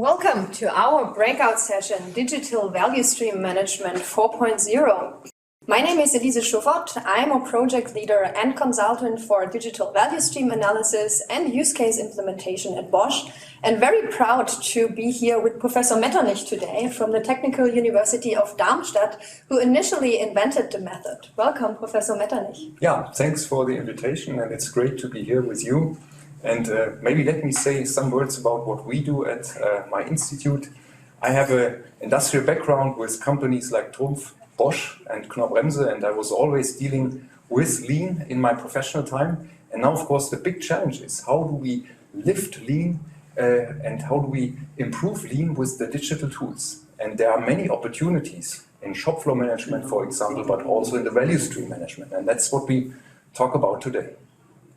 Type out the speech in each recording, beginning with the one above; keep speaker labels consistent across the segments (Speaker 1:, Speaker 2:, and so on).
Speaker 1: Welcome to our breakout session, Digital Value Stream Management 4.0. My name is Elise Schuffert. I'm a project leader and consultant for digital value stream analysis and use case implementation at Bosch, and very proud to be here with Professor Metternich today from the Technical University of Darmstadt, who initially invented the method. Welcome, Professor Metternich.
Speaker 2: Yeah, thanks for the invitation, and it's great to be here with you. And maybe let me say some words about what we do at my institute. I have an industrial background with companies like Trumpf, Bosch and Knorr-Bremse, and I was always dealing with lean in my professional time. And now, of course, the big challenge is how do we lift lean and how do we improve lean with the digital tools? And there are many opportunities in shop floor management, for example, but also in the value stream management. And that's what we talk about today.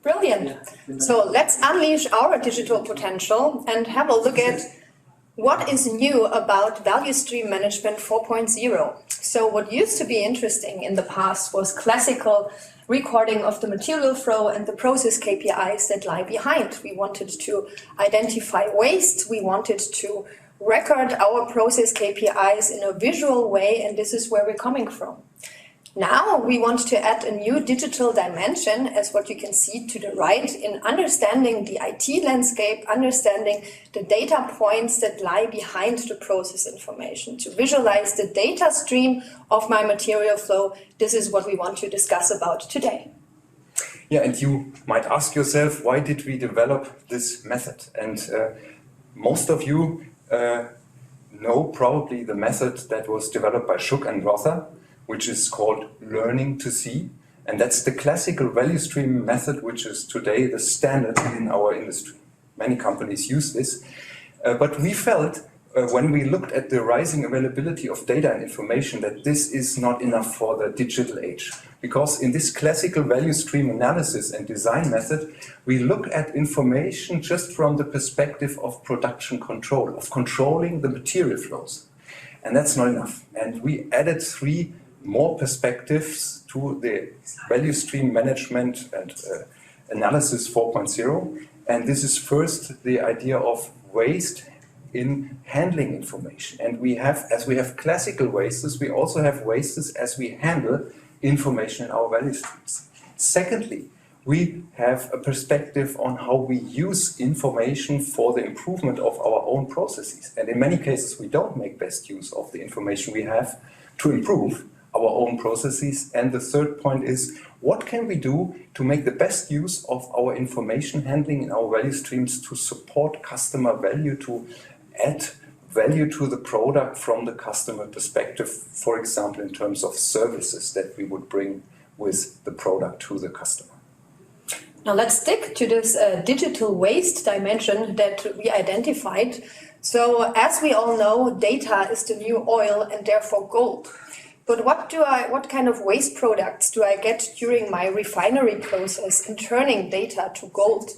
Speaker 1: Brilliant. So let's unleash our digital potential and have a look at what is new about Value Stream Management 4.0. So what used to be interesting in the past was classical recording of the material flow and the process KPIs that lie behind. We wanted to identify waste, we wanted to record our process KPIs in a visual way, and this is where we're coming from. Now we want to add a new digital dimension, as what you can see to the right, in understanding the IT landscape, understanding the data points that lie behind the process information. To visualize the data stream of my material flow, this is what we want to discuss about today.
Speaker 2: Yeah, and you might ask yourself, why did we develop this method? And most of you know probably the method that was developed by Schuck and Rother, which is called learning to see. And that's the classical value stream method, which is today the standard in our industry. Many companies use this. But we felt, when we looked at the rising availability of data and information, that this is not enough for the digital age. Because in this classical value stream analysis and design method, we look at information just from the perspective of production control, of controlling the material flows. And that's not enough. And we added three more perspectives to the value stream management and analysis 4.0. And this is first the idea of waste in handling information. And we have, as we have classical wastes, we also have wastes as we handle information in our value streams. Secondly, we have a perspective on how we use information for the improvement of our own processes. And in many cases, we don't make best use of the information we have to improve our own processes. And the third point is, what can we do to make the best use of our information handling in our value streams to support customer value, to add value to the product from the customer perspective, for example, in terms of services that we would bring with the product to the customer.
Speaker 1: Now let's stick to this digital waste dimension that we identified. So as we all know, data is the new oil and therefore gold. But what kind of waste products do I get during my refinery process in turning data to gold?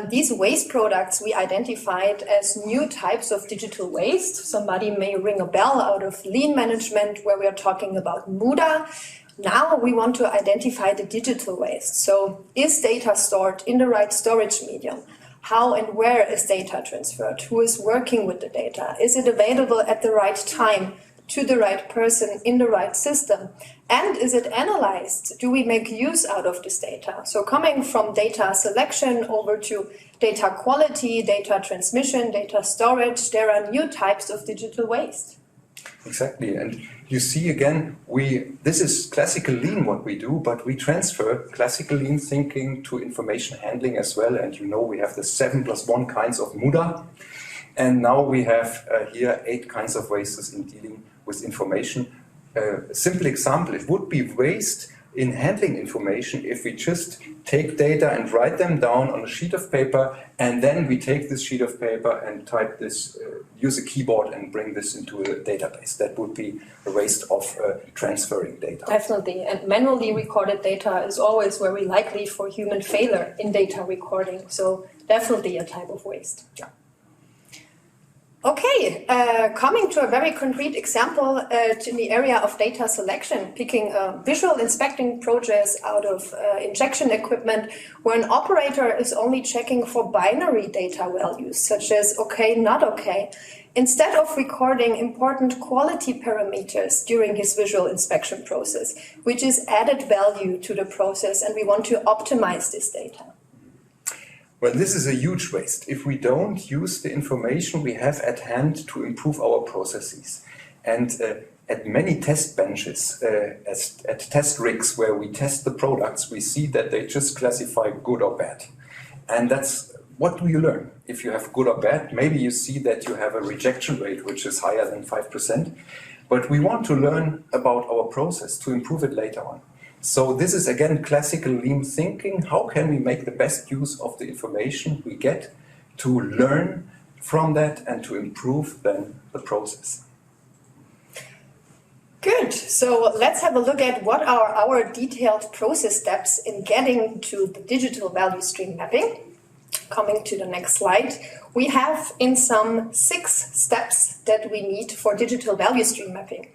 Speaker 1: These waste products we identified as new types of digital waste. Somebody may ring a bell out of lean management where we are talking about Muda. Now we want to identify the digital waste. So is data stored in the right storage medium? How and where is data transferred? Who is working with the data? Is it available at the right time to the right person in the right system? And is it analyzed? Do we make use out of this data? So coming from data selection over to data quality, data transmission, data storage, there are new types of digital waste.
Speaker 2: Exactly, and you see again, this is classical lean what we do, but we transfer classical lean thinking to information handling as well. And you know, we have the 7+1 kinds of Muda, and now we have here 8 kinds of wastes in dealing with information. A simple example, it would be waste in handling information if we just take data and write them down on a sheet of paper, and then we take this sheet of paper and type this, use a keyboard and bring this into a database. That would be a waste of transferring data.
Speaker 1: Definitely, and manually recorded data is always very likely for human failure in data recording, so definitely a type of waste.
Speaker 2: Yeah.
Speaker 1: Okay, coming to a very concrete example in the area of data selection, picking a visual inspecting process out of injection equipment where an operator is only checking for binary data values, such as okay, not okay, instead of recording important quality parameters during his visual inspection process, which is added value to the process, and we want to optimize this data.
Speaker 2: Well, this is a huge waste if we don't use the information we have at hand to improve our processes. And at many test benches, at test rigs where we test the products, we see that they just classify good or bad. And that's what do you learn? If you have good or bad, maybe you see that you have a rejection rate which is higher than 5%. But we want to learn about our process to improve it later on. So this is again classical lean thinking. How can we make the best use of the information we get to learn from that and to improve then the process?
Speaker 1: Good. So let's have a look at what are our detailed process steps in getting to the digital value stream mapping. Coming to the next slide, we have in sum 6 steps that we need for digital value stream mapping.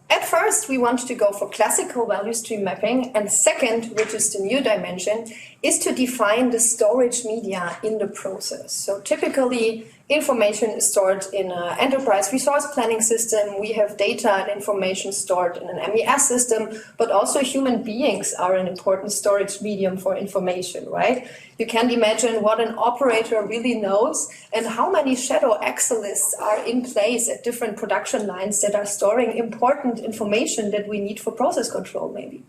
Speaker 1: At first, we want to go for classical value stream mapping, and second, which is the new dimension, is to define the storage media in the process. So typically, information is stored in an enterprise resource planning system. We have data and information stored in an MES system, but also human beings are an important storage medium for information, right? You can imagine what an operator really knows and how many shadow Excel lists are in place at different production lines that are storing important information that we need for process control, maybe.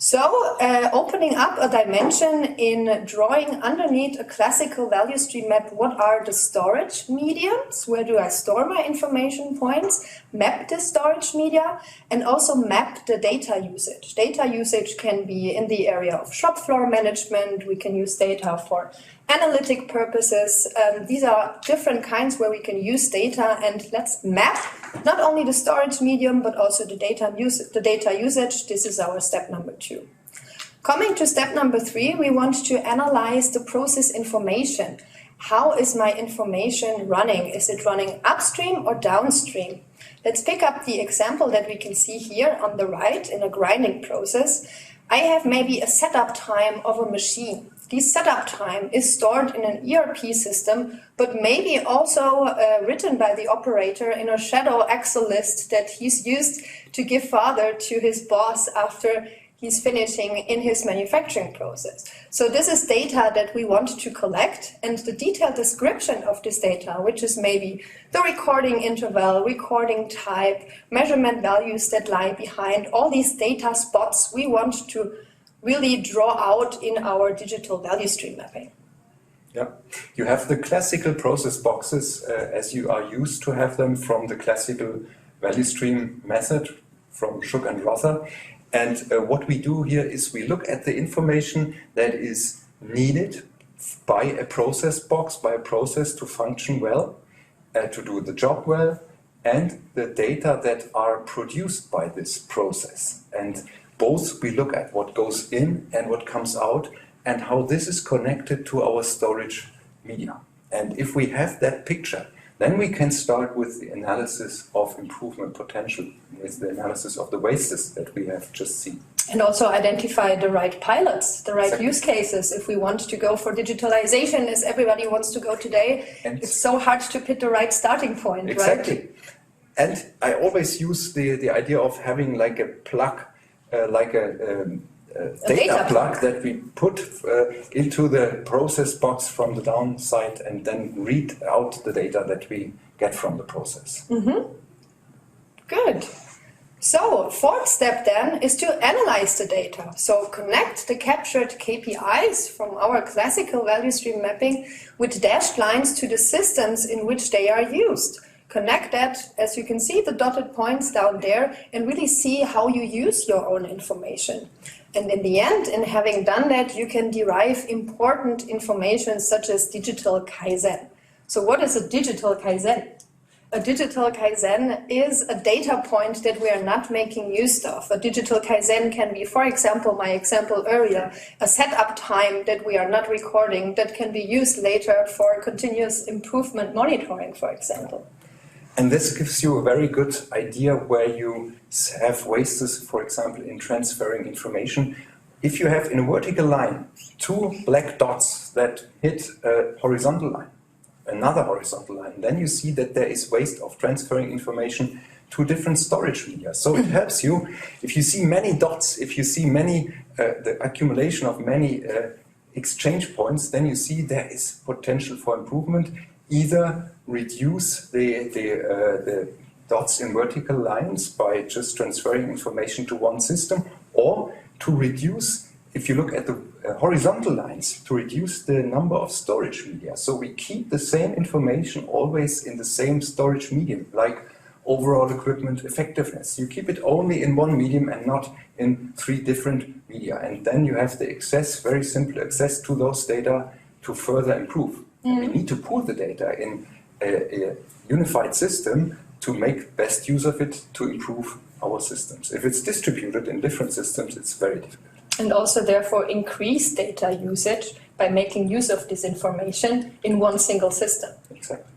Speaker 1: So, opening up a dimension in drawing underneath a classical value stream map, what are the storage mediums? Where do I store my information points? Map the storage media and also map the data usage. Data usage can be in the area of shop floor management. We can use data for analytic purposes. These are different kinds where we can use data, and let's map not only the storage medium but also the data usage. This is our step number 2. Coming to step number 3, we want to analyze the process information. How is my information running? Is it running upstream or downstream? Let's pick up the example that we can see here on the right in a grinding process. I have maybe a setup time of a machine. This setup time is stored in an ERP system, but maybe also written by the operator in a shadow Excel list that he's used to give further to his boss after he's finishing in his manufacturing process. So this is data that we want to collect, and the detailed description of this data, which is maybe the recording interval, recording type, measurement values that lie behind all these data spots we want to really draw out in our digital value stream mapping.
Speaker 2: Yeah, you have the classical process boxes as you are used to have them from the classical value stream method from Schuck and Rother. And what we do here is we look at the information that is needed by a process box, by a process to function well, to do the job well, and the data that are produced by this process. And both we look at what goes in and what comes out and how this is connected to our storage media. And if we have that picture, then we can start with the analysis of improvement potential, with the analysis of the wastes that we have just seen.
Speaker 1: And also identify the right pilots, the right
Speaker 2: Exactly.
Speaker 1: use cases. If we want to go for digitalization, as everybody wants to go today,
Speaker 2: And
Speaker 1: it's so hard to pick the right starting point,
Speaker 2: exactly.
Speaker 1: right?
Speaker 2: And I always use the idea of having like a plug, like a data plug that we put into the process box from the downside and then read out the data that we get from the process.
Speaker 1: Mm-hmm. Good. So, 4th step then is to analyze the data. So connect the captured KPIs from our classical value stream mapping with dashed lines to the systems in which they are used. Connect that, as you can see, the dotted points down there, and really see how you use your own information. And in the end, in having done that, you can derive important information such as digital Kaizen. So what is a digital Kaizen? A digital Kaizen is a data point that we are not making use of. A digital Kaizen can be, for example, my example earlier, a setup time that we are not recording that can be used later for continuous improvement monitoring, for example.
Speaker 2: And this gives you a very good idea where you have wastes, for example, in transferring information. If you have in a vertical line 2 black dots that hit a horizontal line, another horizontal line, then you see that there is waste of transferring information to different storage media. So it helps you, if you see many dots, if you see many, the accumulation of many exchange points, then you see there is potential for improvement. Either reduce the dots in vertical lines by just transferring information to one system, or to reduce, if you look at the horizontal lines, to reduce the number of storage media. So we keep the same information always in the same storage medium, like overall equipment effectiveness. You keep it only in one medium and not in 3 different media. And then you have the access, very simple access to those data to further improve. We need to pool the data in a unified system to make best use of it to improve our systems. If it's distributed in different systems, it's very difficult.
Speaker 1: And also therefore increase data usage by making use of this information in one single system.
Speaker 2: Exactly.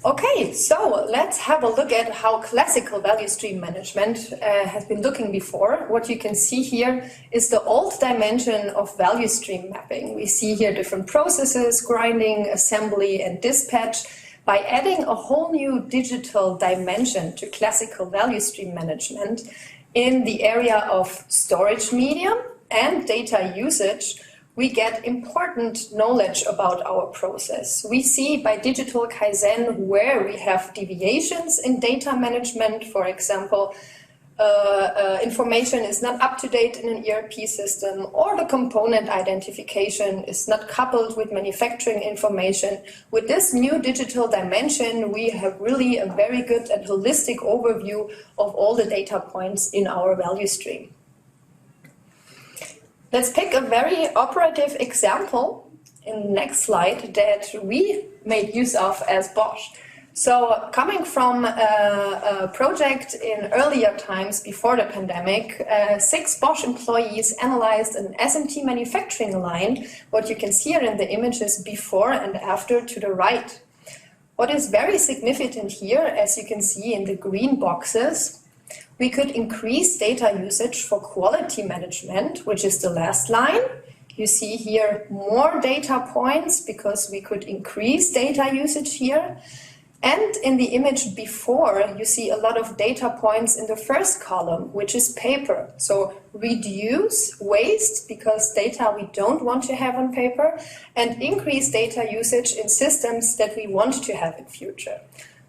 Speaker 1: Okay, so let's have a look at how classical value stream management has been looking before. What you can see here is the old dimension of value stream mapping. We see here different processes, grinding, assembly, and dispatch. By adding a whole new digital dimension to classical value stream management in the area of storage medium and data usage, we get important knowledge about our process. We see by digital Kaizen where we have deviations in data management. For example, information is not up to date in an ERP system, or the component identification is not coupled with manufacturing information. With this new digital dimension, we have really a very good and holistic overview of all the data points in our value stream. Let's pick a very operative example in the next slide that we made use of as Bosch. So coming from a project in earlier times before the pandemic, 6 Bosch employees analyzed an SMT manufacturing line. What you can see here in the images before and after to the right. What is very significant here, as you can see in the green boxes, we could increase data usage for quality management, which is the last line. You see here more data points because we could increase data usage here. And in the image before, you see a lot of data points in the first column, which is paper. So reduce waste because data we don't want to have on paper, and increase data usage in systems that we want to have in future.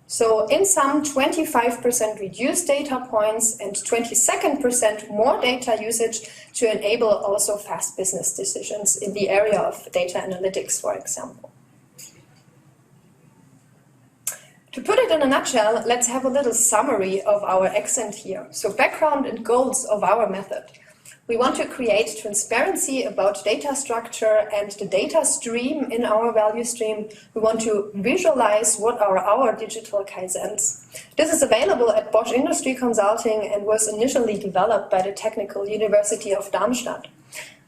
Speaker 1: So in sum, 25% reduced data points and 22% more data usage to enable also fast business decisions in the area of data analytics, for example. To put it in a nutshell, let's have a little summary of our accent here. So background and goals of our method. We want to create transparency about data structure and the data stream in our value stream. We want to visualize what are our digital Kaizens. This is available at Bosch Industry Consulting and was initially developed by the Technical University of Darmstadt.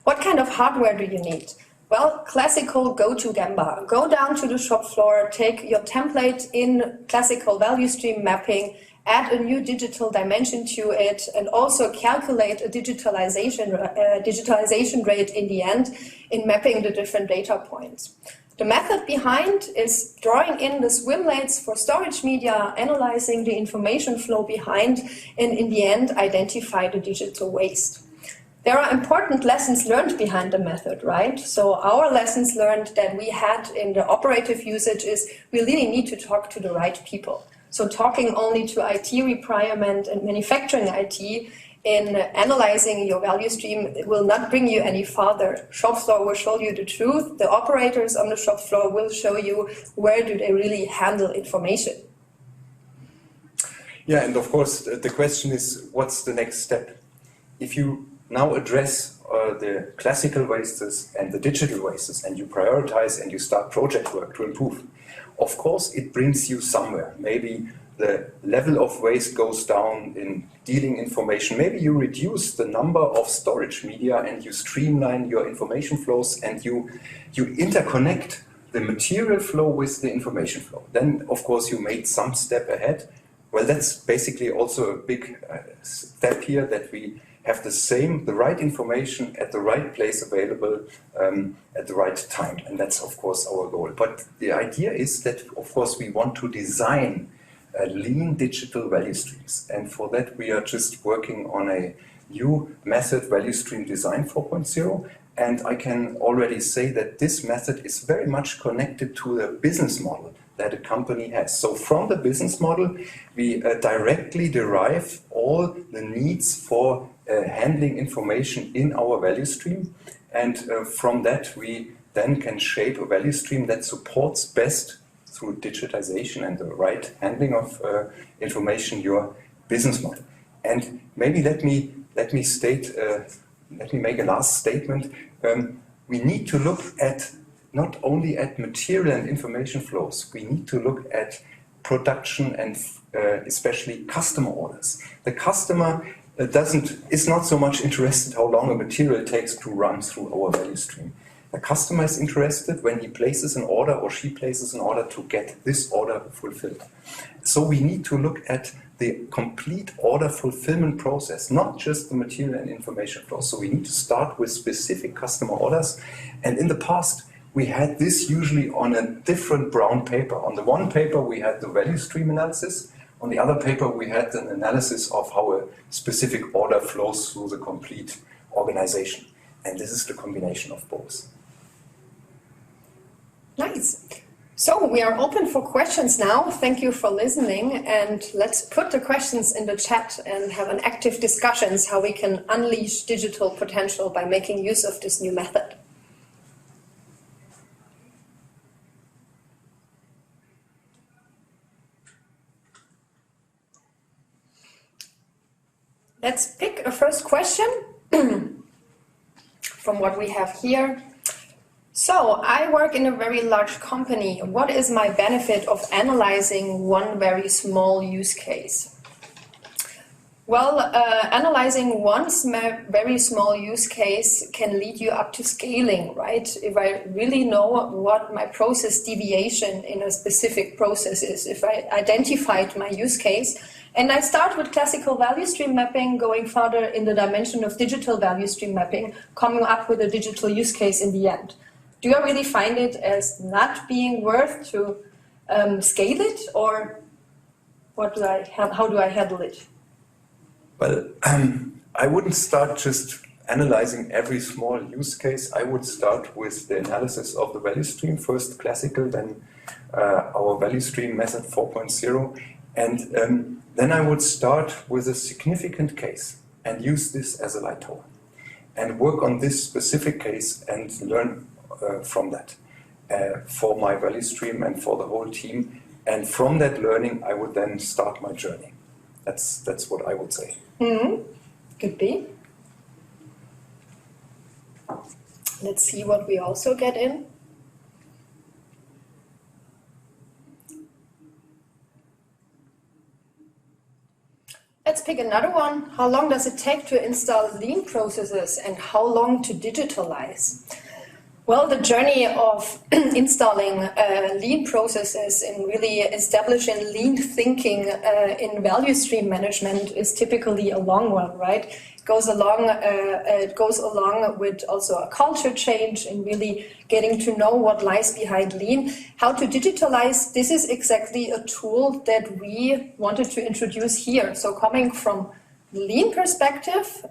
Speaker 1: What kind of hardware do you need? Well, classical go-to Gemba. Go down to the shop floor, take your template in classical value stream mapping, add a new digital dimension to it, and also calculate a digitalization rate in the end in mapping the different data points. The method behind is drawing in the swimlanes for storage media, analyzing the information flow behind, and in the end identify the digital waste. There are important lessons learned behind the method, right? So our lessons learned that we had in the operative usage is we really need to talk to the right people. So talking only to IT requirement and manufacturing IT in analyzing your value stream will not bring you any farther. Shop floor will show you the truth. The operators on the shop floor will show you where do they really handle information.
Speaker 2: Yeah, and of course the question is, what's the next step? If you now address the classical wastes and the digital wastes, and you prioritize and you start project work to improve, of course, it brings you somewhere. Maybe the level of waste goes down in dealing information. Maybe you reduce the number of storage media and you streamline your information flows and you interconnect the material flow with the information flow. Then, of course, you made some step ahead. Well, that's basically also a big step here, that we have the right information at the right place available at the right time. And that's, of course, our goal. But the idea is that, of course, we want to design lean digital value streams. And for that, we are just working on a new method, Value Stream Design 4.0. And I can already say that this method is very much connected to the business model that a company has. So from the business model, we directly derive all the needs for handling information in our value stream. And from that, we then can shape a value stream that supports best through digitization and the right handling of information, your business model. And maybe let me make a last statement. We need to look at not only at material and information flows, we need to look at production and especially customer orders. The customer is not so much interested how long a material takes to run through our value stream. The customer is interested when he places an order or she places an order to get this order fulfilled. So we need to look at the complete order fulfillment process, not just the material and information flow. So we need to start with specific customer orders. And in the past, we had this usually on a different brown paper. On the one paper, we had the value stream analysis. On the other paper, we had an analysis of how a specific order flows through the complete organization. And this is the combination of both.
Speaker 1: Nice. So we are open for questions now. Thank you for listening. And let's put the questions in the chat and have an active discussions how we can unleash digital potential by making use of this new method. Let's pick a first question from what we have here. So, I work in a very large company. What is my benefit of analyzing one very small use case? Well, analyzing one very small use case can lead you up to scaling, right? If I really know what my process deviation in a specific process is, if I identified my use case, and I start with classical value stream mapping, going further in the dimension of digital value stream mapping, coming up with a digital use case in the end. Do I really find it as not being worth to scale it, or how do I handle it?
Speaker 2: Well, I wouldn't start just analyzing every small use case. I would start with the analysis of the value stream, first classical, then our value stream method 4.0. And then I would start with a significant case and use this as a light tool and work on this specific case and learn from that for my value stream and for the whole team. And from that learning, I would then start my journey. That's what I would say.
Speaker 1: Mm-hmm. Could be. Let's see what we also get in. Let's pick another one. How long does it take to install lean processes and how long to digitalize? Well, the journey of installing lean processes and really establishing lean thinking in value stream management is typically a long one, right? It goes along with also a culture change and really getting to know what lies behind lean. How to digitalize, this is exactly a tool that we wanted to introduce here. So coming from the lean perspective,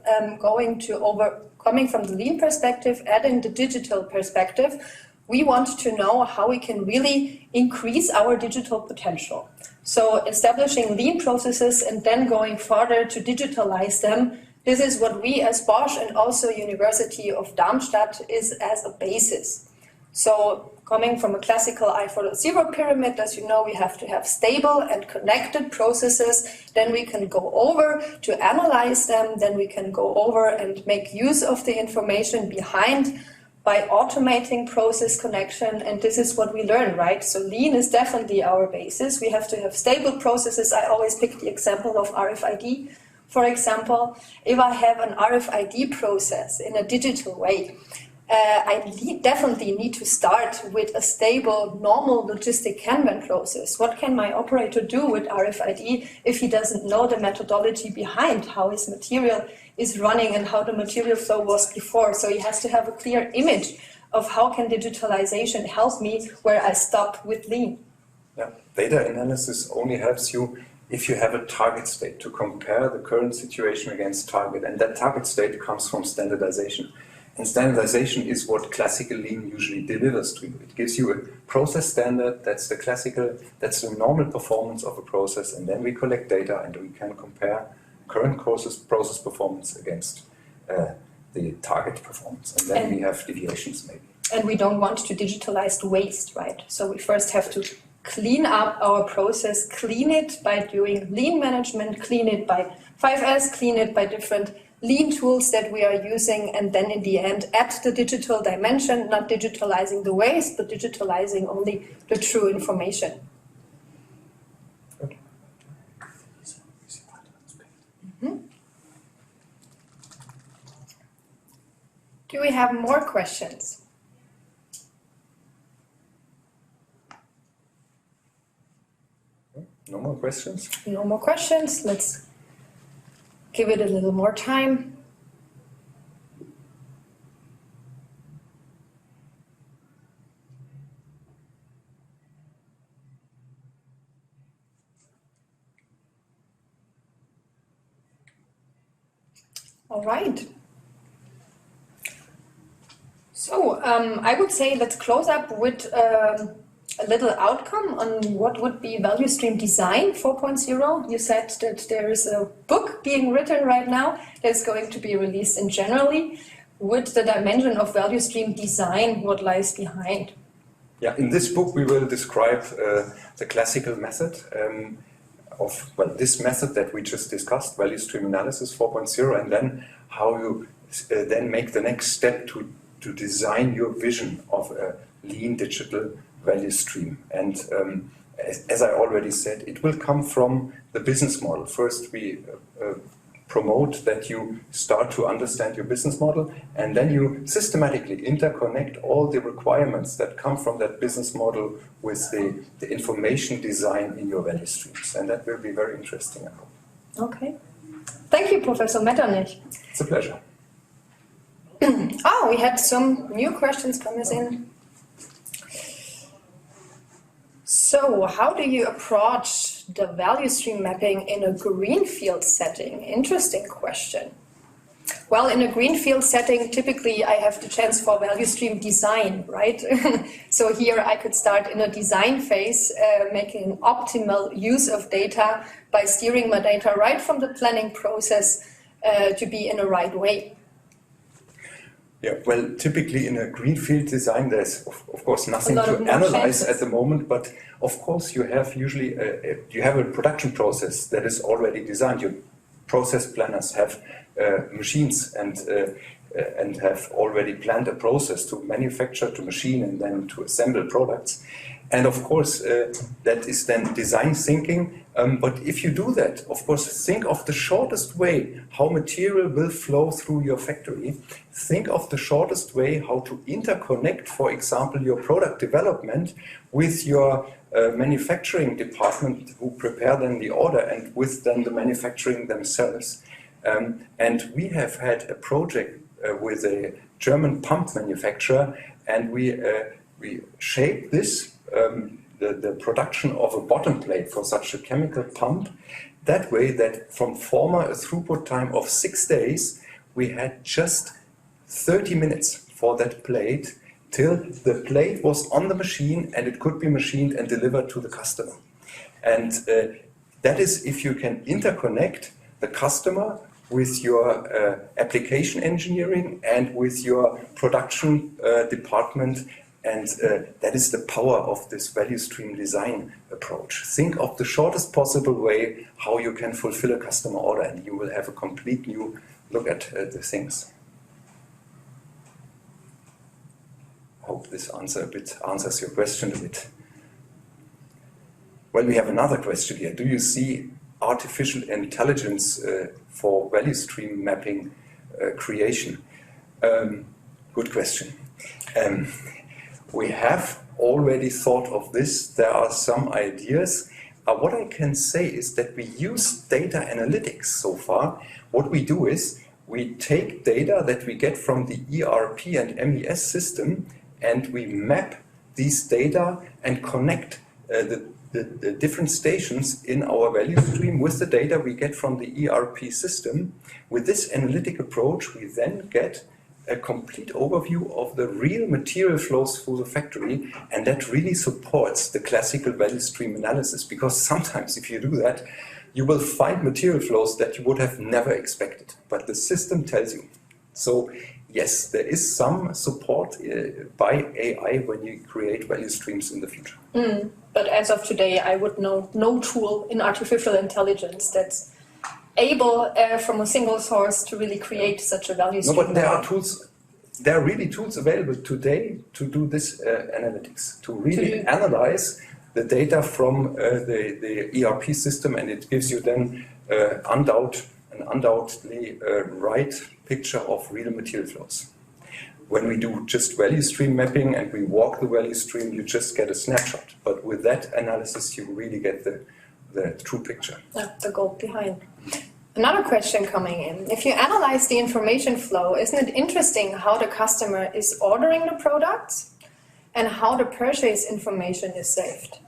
Speaker 1: coming from the lean perspective, adding the digital perspective, we want to know how we can really increase our digital potential. So establishing lean processes and then going further to digitalize them, this is what we as Bosch and also University of Darmstadt is as a basis. So coming from a classical I-0 pyramid, as you know, we have to have stable and connected processes. Then we can go over to analyze them. Then we can go over and make use of the information behind. by automating process connection, and this is what we learn, right? So lean is definitely our basis. We have to have stable processes. I always pick the example of RFID. For example, if I have an RFID process in a digital way, definitely need to start with a stable, normal logistic Kanban process. What can my operator do with RFID if he doesn't know the methodology behind how his material is running and how the material flow was before? So he has to have a clear image of how can digitalization help me where I stop with lean.
Speaker 2: Yeah. Data analysis only helps you if you have a target state to compare the current situation against target, and that target state comes from standardization. And standardization is what classical lean usually delivers to you. It gives you a process standard, that's the normal performance of a process, and then we collect data and we can compare current process performance against the target performance. And then we have deviations maybe. And
Speaker 1: we don't want to digitalize the waste, right? So we first have to clean up our process, clean it by doing lean management, clean it by 5S, clean it by different lean tools that we are using, and then in the end add the digital dimension, not digitalizing the waste, but digitalizing only the true information. Mm-hmm. Do we have more questions?
Speaker 2: No more questions?
Speaker 1: No more questions. Let's give it a little more time. All right. So I would say let's close up with a little outcome on what would be value stream design 4.0. You said that there is a book being written right now that's going to be released in January with the dimension of value stream design, what lies behind.
Speaker 2: Yeah, in this book we will describe the classical method of, well, this method that we just discussed, value stream analysis 4.0, and then how you then make the next step to design your vision of a lean digital value stream. And as I already said, it will come from the business model. First, we promote that you start to understand your business model, and then you systematically interconnect all the requirements that come from that business model with the information design in your value streams. And that will be very interesting, I hope.
Speaker 1: Okay. Thank you, Professor Metternich.
Speaker 2: It's a pleasure.
Speaker 1: Oh, we had some new questions coming in. So, how do you approach the value stream mapping in a greenfield setting? Interesting question. Well, in a greenfield setting, typically I have the chance for value stream design, right? So here I could start in a design phase, making optimal use of data by steering my data right from the planning process to be in the right way.
Speaker 2: Yeah, well, typically in a greenfield design, there's of course nothing to analyze at the moment, but of course you have usually you have a production process that is already designed. Your process planners have machines and have already planned a process to manufacture, to machine, and then to assemble products. And of course, that is then design thinking. But if you do that, of course, think of the shortest way how material will flow through your factory. Think of the shortest way how to interconnect, for example, your product development with your manufacturing department who prepare then the order, and with then the manufacturing themselves. And we have had a project with a German pump manufacturer, and we shaped this the production of a bottom plate for such a chemical pump that way that from former a throughput time of 6 days, we had just 30 minutes for that plate till the plate was on the machine and it could be machined and delivered to the customer. And that is if you can interconnect the customer with your application engineering and with your production department. And that is the power of this value stream design approach. Think of the shortest possible way how you can fulfill a customer order, and you will have a complete new look at the things. hope this answers your question a bit. Well, we have another question here. Do you see artificial intelligence for value stream mapping creation? Good question. We have already thought of this. There are some ideas. What I can say is that we use data analytics so far. What we do is we take data that we get from the ERP and MES system, and we map these data and connect the different stations in our value stream with the data we get from the ERP system. With this analytic approach, we then get a complete overview of the real material flows through the factory, and that really supports the classical value stream analysis, because sometimes if you do that, you will find material flows that you would have never expected, but the system tells you. So yes, there is some support by AI when you create value streams in the future.
Speaker 1: But as of today, I would know no tool in artificial intelligence that's able from a single source to really create such a value stream.
Speaker 2: No, but there are tools, there are really tools available today to do this analytics, to really analyze the data from the ERP system, and it gives you then an undoubtedly right picture of real material flows. When we do just value stream mapping and we walk the value stream, you just get a snapshot. But with that analysis, you really get the true picture.
Speaker 1: The gold behind. Another question coming in. If you analyze the information flow, isn't it interesting how the customer is ordering the products and how the purchase information is saved?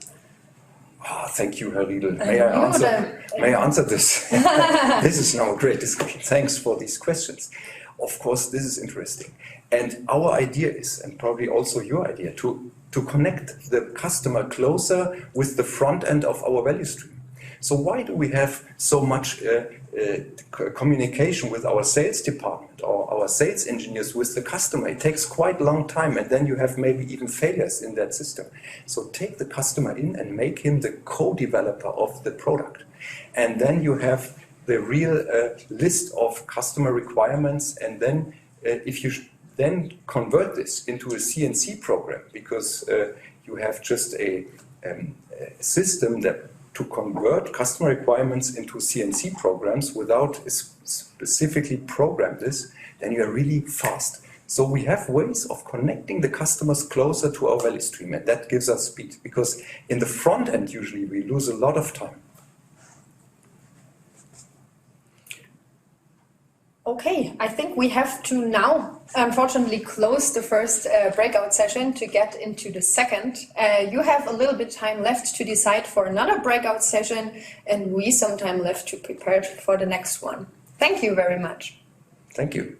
Speaker 2: Oh, thank you, Herr Riedel. May I answer this? This is now a great discussion. Thanks for these questions. Of course, this is interesting. And our idea is, and probably also your idea, to connect the customer closer with the front end of our value stream. So why do we have so much communication with our sales department or our sales engineers with the customer? It takes quite a long time, and then you have maybe even failures in that system. So take the customer in and make him the co-developer of the product. And then you have the real list of customer requirements, and then if you then convert this into a CNC program, because you have just a system that to convert customer requirements into CNC programs without specifically program this, then you are really fast. So we have ways of connecting the customers closer to our value stream, and that gives us speed, because in the front end usually we lose a lot of time.
Speaker 1: Okay, I think we have to now, unfortunately, close the first breakout session to get into the second. You have a little bit time left to decide for another breakout session, and we some time left to prepare for the next one. Thank you very much.
Speaker 2: Thank you.